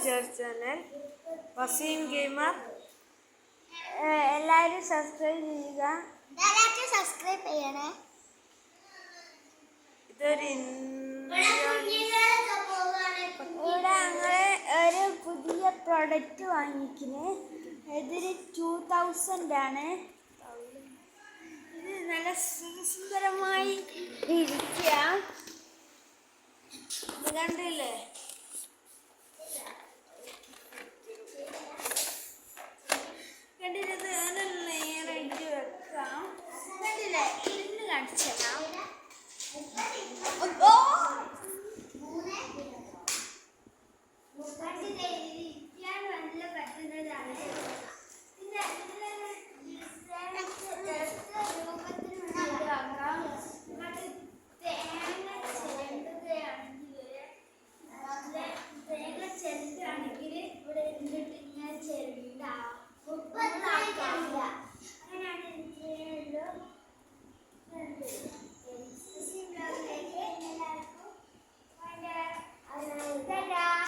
Channel Waseem gamer. എല്ലാവരും subscribe ചെയ്യുക. ഇതൊരു ഇവിടെ ഞങ്ങൾ ഒരു പുതിയ പ്രൊഡക്റ്റ് വാങ്ങിക്കുന്നു. ഇതൊരു 2000 ആണ്. ഇത് നല്ല സുന്ദരമായി ഇരിക്കുക. ഇത് കണ്ടില്ലേ? കണ്ടിട്ട് നേരായിട്ട് വെക്കാം. കണ്ടില്ലേ? ഇരുന്ന് കാണിച്ചു തരാം.